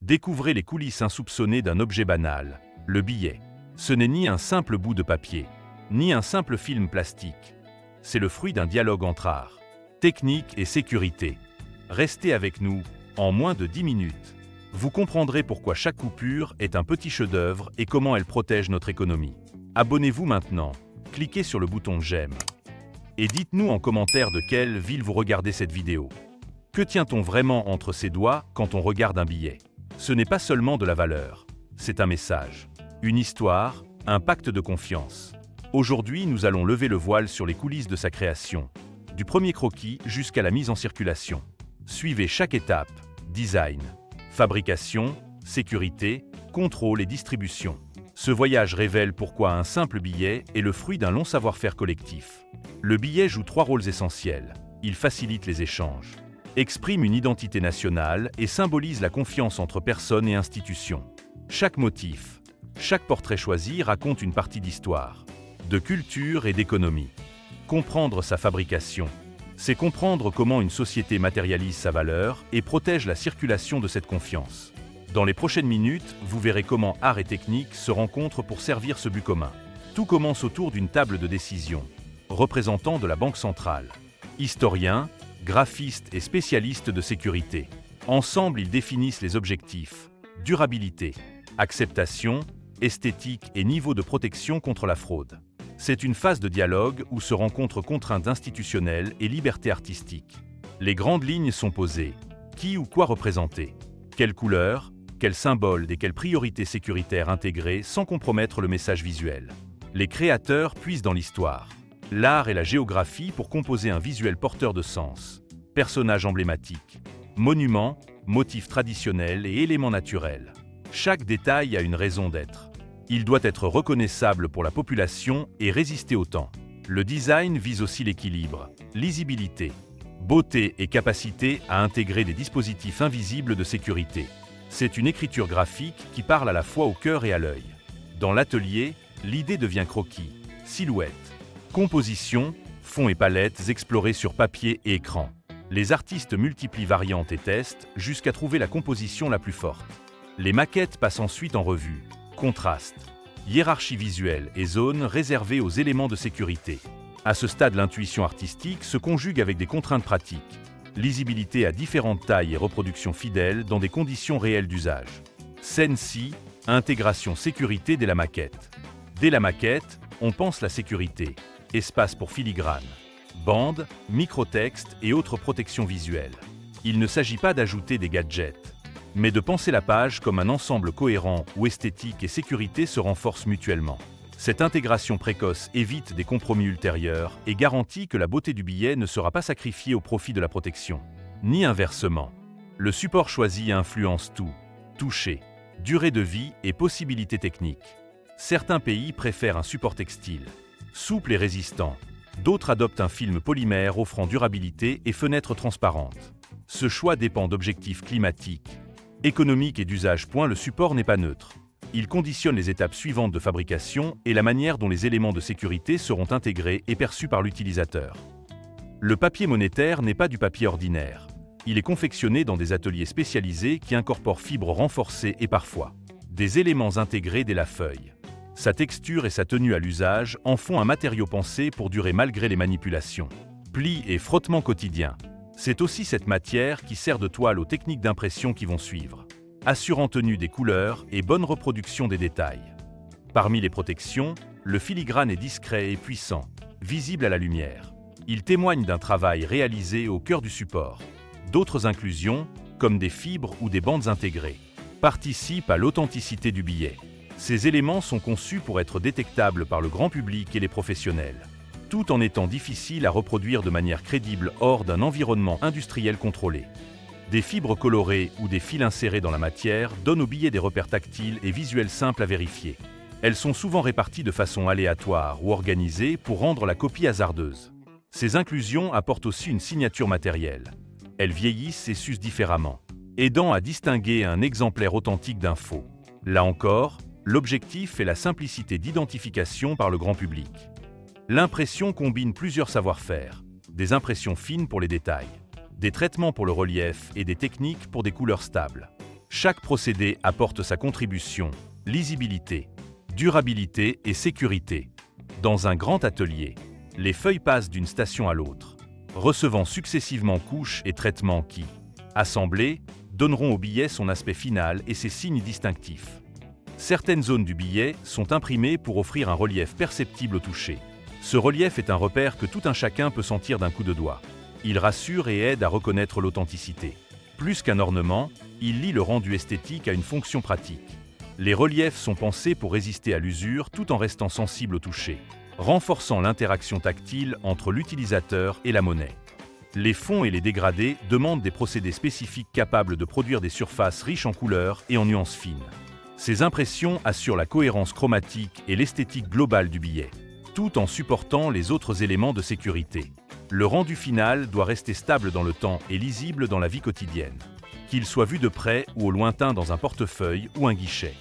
Découvrez les coulisses insoupçonnées d'un objet banal, le billet. Ce n'est ni un simple bout de papier, ni un simple film plastique. C'est le fruit d'un dialogue entre art, technique et sécurité. Restez avec nous, en moins de 10 minutes. Vous comprendrez pourquoi chaque coupure est un petit chef-d'œuvre et comment elle protège notre économie. Abonnez-vous maintenant, cliquez sur le bouton j'aime. Et dites-nous en commentaire de quelle ville vous regardez cette vidéo. Que tient-on vraiment entre ses doigts quand on regarde un billet? Ce n'est pas seulement de la valeur, c'est un message, une histoire, un pacte de confiance. Aujourd'hui, nous allons lever le voile sur les coulisses de sa création, du premier croquis jusqu'à la mise en circulation. Suivez chaque étape, design, fabrication, sécurité, contrôle et distribution. Ce voyage révèle pourquoi un simple billet est le fruit d'un long savoir-faire collectif. Le billet joue 3 rôles essentiels. Il facilite les échanges, exprime une identité nationale et symbolise la confiance entre personnes et institutions. Chaque motif, chaque portrait choisi raconte une partie d'histoire, de culture et d'économie. Comprendre sa fabrication, c'est comprendre comment une société matérialise sa valeur et protège la circulation de cette confiance. Dans les prochaines minutes, vous verrez comment art et technique se rencontrent pour servir ce but commun. Tout commence autour d'une table de décision, représentant de la Banque centrale. Historiens, graphistes et spécialistes de sécurité. Ensemble, ils définissent les objectifs, durabilité, acceptation, esthétique et niveau de protection contre la fraude. C'est une phase de dialogue où se rencontrent contraintes institutionnelles et libertés artistiques. Les grandes lignes sont posées. Qui ou quoi représenter? Quelle couleur? Quels symboles et quelles priorités sécuritaires intégrer sans compromettre le message visuel? Les créateurs puisent dans l'histoire, l'art et la géographie pour composer un visuel porteur de sens. Personnages emblématiques, monuments, motifs traditionnels et éléments naturels. Chaque détail a une raison d'être. Il doit être reconnaissable pour la population et résister au temps. Le design vise aussi l'équilibre, lisibilité, beauté et capacité à intégrer des dispositifs invisibles de sécurité. C'est une écriture graphique qui parle à la fois au cœur et à l'œil. Dans l'atelier, l'idée devient croquis, silhouette, composition, fonds et palettes explorés sur papier et écran. Les artistes multiplient variantes et testent jusqu'à trouver la composition la plus forte. Les maquettes passent ensuite en revue. Contraste, hiérarchie visuelle et zones réservées aux éléments de sécurité. À ce stade, l'intuition artistique se conjugue avec des contraintes pratiques. Lisibilité à différentes tailles et reproduction fidèle dans des conditions réelles d'usage. Scène-ci, intégration sécurité dès la maquette. Dès la maquette, on pense la sécurité. Espace pour filigrane, bandes, microtextes et autres protections visuelles. Il ne s'agit pas d'ajouter des gadgets, mais de penser la page comme un ensemble cohérent où esthétique et sécurité se renforcent mutuellement. Cette intégration précoce évite des compromis ultérieurs et garantit que la beauté du billet ne sera pas sacrifiée au profit de la protection. Ni inversement. Le support choisi influence tout. Toucher, durée de vie et possibilités techniques. Certains pays préfèrent un support textile, souple et résistant. D'autres adoptent un film polymère offrant durabilité et fenêtres transparentes. Ce choix dépend d'objectifs climatiques, économiques et d'usage. Le support n'est pas neutre. Il conditionne les étapes suivantes de fabrication et la manière dont les éléments de sécurité seront intégrés et perçus par l'utilisateur. Le papier monétaire n'est pas du papier ordinaire. Il est confectionné dans des ateliers spécialisés qui incorporent fibres renforcées et parfois des éléments intégrés dès la feuille. Sa texture et sa tenue à l'usage en font un matériau pensé pour durer malgré les manipulations. Plis et frottement quotidien. C'est aussi cette matière qui sert de toile aux techniques d'impression qui vont suivre, assurant tenue des couleurs et bonne reproduction des détails. Parmi les protections, le filigrane est discret et puissant, visible à la lumière. Il témoigne d'un travail réalisé au cœur du support. D'autres inclusions, comme des fibres ou des bandes intégrées, participent à l'authenticité du billet. Ces éléments sont conçus pour être détectables par le grand public et les professionnels, tout en étant difficiles à reproduire de manière crédible hors d'un environnement industriel contrôlé. Des fibres colorées ou des fils insérés dans la matière donnent au billet des repères tactiles et visuels simples à vérifier. Elles sont souvent réparties de façon aléatoire ou organisée pour rendre la copie hasardeuse. Ces inclusions apportent aussi une signature matérielle. Elles vieillissent et s'usent différemment, aidant à distinguer un exemplaire authentique d'un faux. Là encore, l'objectif est la simplicité d'identification par le grand public. L'impression combine plusieurs savoir-faire, des impressions fines pour les détails, des traitements pour le relief et des techniques pour des couleurs stables. Chaque procédé apporte sa contribution, lisibilité, durabilité et sécurité. Dans un grand atelier, les feuilles passent d'une station à l'autre, recevant successivement couches et traitements qui, assemblés, donneront au billet son aspect final et ses signes distinctifs. Certaines zones du billet sont imprimées pour offrir un relief perceptible au toucher. Ce relief est un repère que tout un chacun peut sentir d'un coup de doigt. Il rassure et aide à reconnaître l'authenticité. Plus qu'un ornement, il lie le rendu esthétique à une fonction pratique. Les reliefs sont pensés pour résister à l'usure tout en restant sensibles au toucher, renforçant l'interaction tactile entre l'utilisateur et la monnaie. Les fonds et les dégradés demandent des procédés spécifiques capables de produire des surfaces riches en couleurs et en nuances fines. Ces impressions assurent la cohérence chromatique et l'esthétique globale du billet, tout en supportant les autres éléments de sécurité. Le rendu final doit rester stable dans le temps et lisible dans la vie quotidienne, qu'il soit vu de près ou au lointain dans un portefeuille ou un guichet.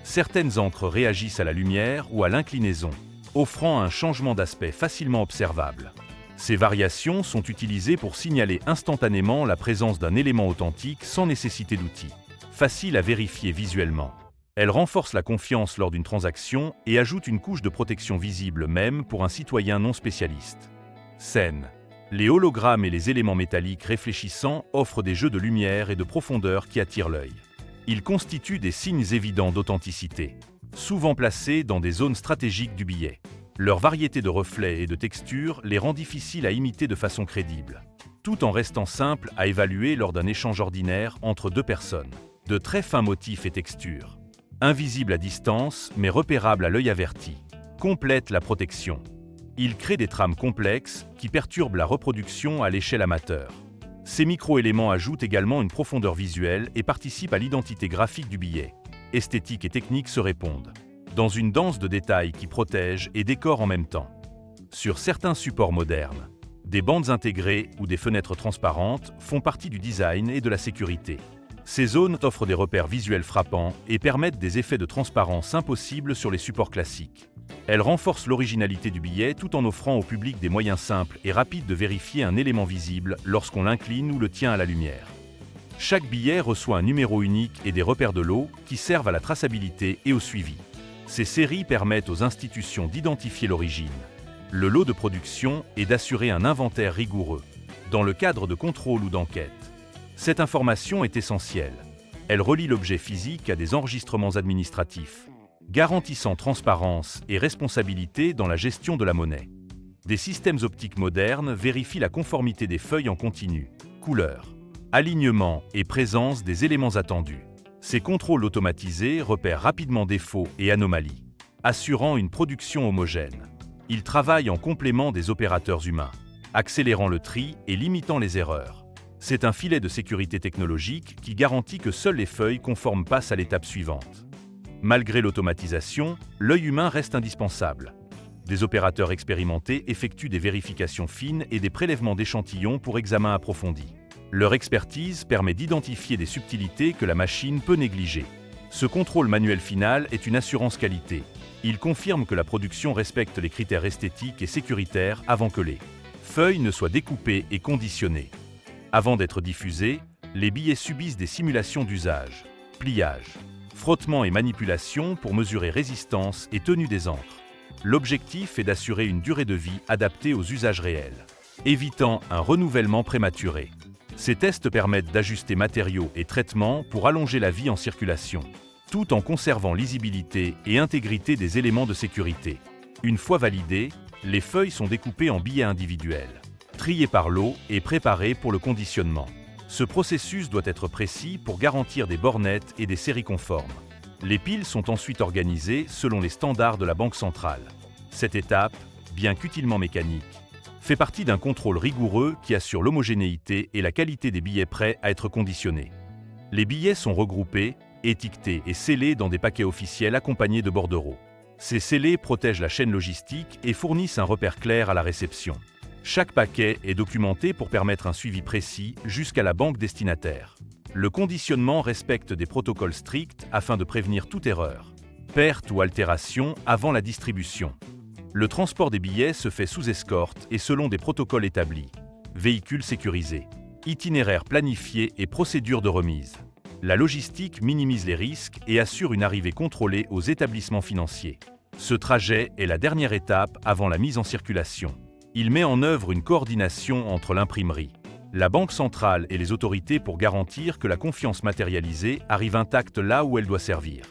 Certaines encres réagissent à la lumière ou à l'inclinaison, offrant un changement d'aspect facilement observable. Ces variations sont utilisées pour signaler instantanément la présence d'un élément authentique sans nécessité d'outils. Facile à vérifier visuellement. Elles renforcent la confiance lors d'une transaction et ajoutent une couche de protection visible même pour un citoyen non spécialiste. Scène. Les hologrammes et les éléments métalliques réfléchissants offrent des jeux de lumière et de profondeur qui attirent l'œil. Ils constituent des signes évidents d'authenticité, souvent placés dans des zones stratégiques du billet. Leur variété de reflets et de textures les rend difficiles à imiter de façon crédible, tout en restant simples à évaluer lors d'un échange ordinaire entre deux personnes. De très fins motifs et textures, invisibles à distance mais repérables à l'œil averti, complètent la protection. Ils créent des trames complexes qui perturbent la reproduction à l'échelle amateur. Ces micro-éléments ajoutent également une profondeur visuelle et participent à l'identité graphique du billet. Esthétique et technique se répondent, dans une danse de détails qui protège et décore en même temps. Sur certains supports modernes, des bandes intégrées ou des fenêtres transparentes font partie du design et de la sécurité. Ces zones offrent des repères visuels frappants et permettent des effets de transparence impossibles sur les supports classiques. Elles renforcent l'originalité du billet tout en offrant au public des moyens simples et rapides de vérifier un élément visible lorsqu'on l'incline ou le tient à la lumière. Chaque billet reçoit un numéro unique et des repères de lot qui servent à la traçabilité et au suivi. Ces séries permettent aux institutions d'identifier l'origine, le lot de production et d'assurer un inventaire rigoureux, dans le cadre de contrôle ou d'enquête. Cette information est essentielle. Elle relie l'objet physique à des enregistrements administratifs, garantissant transparence et responsabilité dans la gestion de la monnaie. Des systèmes optiques modernes vérifient la conformité des feuilles en continu, couleur, alignement et présence des éléments attendus. Ces contrôles automatisés repèrent rapidement défauts et anomalies, assurant une production homogène. Ils travaillent en complément des opérateurs humains, accélérant le tri et limitant les erreurs. C'est un filet de sécurité technologique qui garantit que seules les feuilles conformes passent à l'étape suivante. Malgré l'automatisation, l'œil humain reste indispensable. Des opérateurs expérimentés effectuent des vérifications fines et des prélèvements d'échantillons pour examen approfondi. Leur expertise permet d'identifier des subtilités que la machine peut négliger. Ce contrôle manuel final est une assurance qualité. Il confirme que la production respecte les critères esthétiques et sécuritaires avant que les feuilles ne soient découpées et conditionnées. Avant d'être diffusés, les billets subissent des simulations d'usage, pliage, frottement et manipulation pour mesurer résistance et tenue des encres. L'objectif est d'assurer une durée de vie adaptée aux usages réels, évitant un renouvellement prématuré. Ces tests permettent d'ajuster matériaux et traitements pour allonger la vie en circulation, tout en conservant lisibilité et intégrité des éléments de sécurité. Une fois validées, les feuilles sont découpées en billets individuels, triées par lot et préparées pour le conditionnement. Ce processus doit être précis pour garantir des bornettes et des séries conformes. Les piles sont ensuite organisées selon les standards de la Banque centrale. Cette étape, bien qu'utilement mécanique, fait partie d'un contrôle rigoureux qui assure l'homogénéité et la qualité des billets prêts à être conditionnés. Les billets sont regroupés, étiquetés et scellés dans des paquets officiels accompagnés de bordereaux. Ces scellés protègent la chaîne logistique et fournissent un repère clair à la réception. Chaque paquet est documenté pour permettre un suivi précis jusqu'à la banque destinataire. Le conditionnement respecte des protocoles stricts afin de prévenir toute erreur, perte ou altération avant la distribution. Le transport des billets se fait sous escorte et selon des protocoles établis. Véhicules sécurisés, itinéraires planifiés et procédures de remise. La logistique minimise les risques et assure une arrivée contrôlée aux établissements financiers. Ce trajet est la dernière étape avant la mise en circulation. Il met en œuvre une coordination entre l'imprimerie, la Banque centrale et les autorités pour garantir que la confiance matérialisée arrive intacte là où elle doit servir.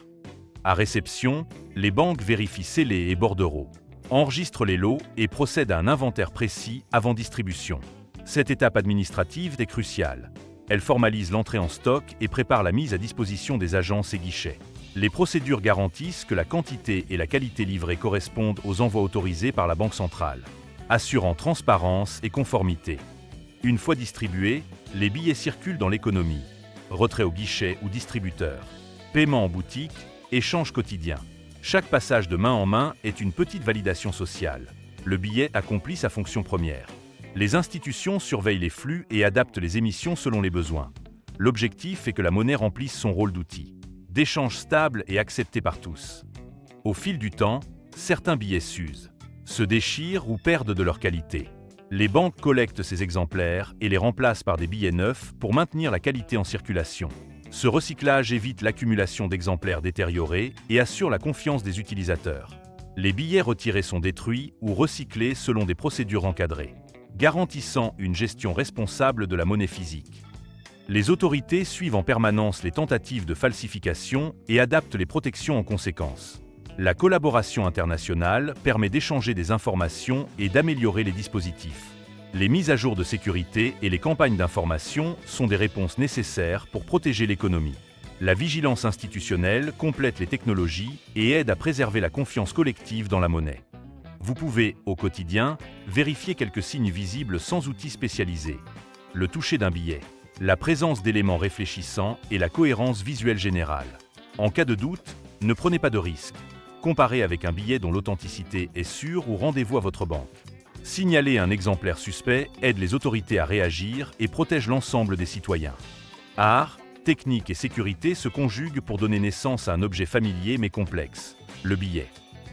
À réception, les banques vérifient scellés et bordereaux, enregistrent les lots et procèdent à un inventaire précis avant distribution. Cette étape administrative est cruciale. Elle formalise l'entrée en stock et prépare la mise à disposition des agences et guichets. Les procédures garantissent que la quantité et la qualité livrées correspondent aux envois autorisés par la Banque centrale, assurant transparence et conformité. Une fois distribués, les billets circulent dans l'économie. Retrait au guichet ou distributeur. Paiement en boutique, échange quotidien. Chaque passage de main en main est une petite validation sociale. Le billet accomplit sa fonction première. Les institutions surveillent les flux et adaptent les émissions selon les besoins. L'objectif est que la monnaie remplisse son rôle d'outil, d'échange stable et accepté par tous. Au fil du temps, certains billets s'usent, se déchirent ou perdent de leur qualité. Les banques collectent ces exemplaires et les remplacent par des billets neufs pour maintenir la qualité en circulation. Ce recyclage évite l'accumulation d'exemplaires détériorés et assure la confiance des utilisateurs. Les billets retirés sont détruits ou recyclés selon des procédures encadrées, garantissant une gestion responsable de la monnaie physique. Les autorités suivent en permanence les tentatives de falsification et adaptent les protections en conséquence. La collaboration internationale permet d'échanger des informations et d'améliorer les dispositifs. Les mises à jour de sécurité et les campagnes d'information sont des réponses nécessaires pour protéger l'économie. La vigilance institutionnelle complète les technologies et aide à préserver la confiance collective dans la monnaie. Vous pouvez, au quotidien, vérifier quelques signes visibles sans outils spécialisés. Le toucher d'un billet, la présence d'éléments réfléchissants et la cohérence visuelle générale. En cas de doute, ne prenez pas de risque. Comparez avec un billet dont l'authenticité est sûre ou rendez-vous à votre banque. Signaler un exemplaire suspect aide les autorités à réagir et protège l'ensemble des citoyens. Art, technique et sécurité se conjuguent pour donner naissance à un objet familier mais complexe, le billet.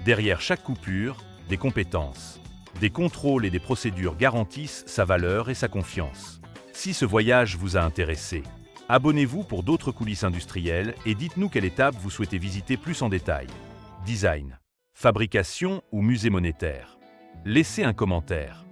Derrière chaque coupure, des compétences, des contrôles et des procédures garantissent sa valeur et sa confiance. Si ce voyage vous a intéressé, abonnez-vous pour d'autres coulisses industrielles et dites-nous quelle étape vous souhaitez visiter plus en détail. Design, fabrication ou musée monétaire. Laissez un commentaire.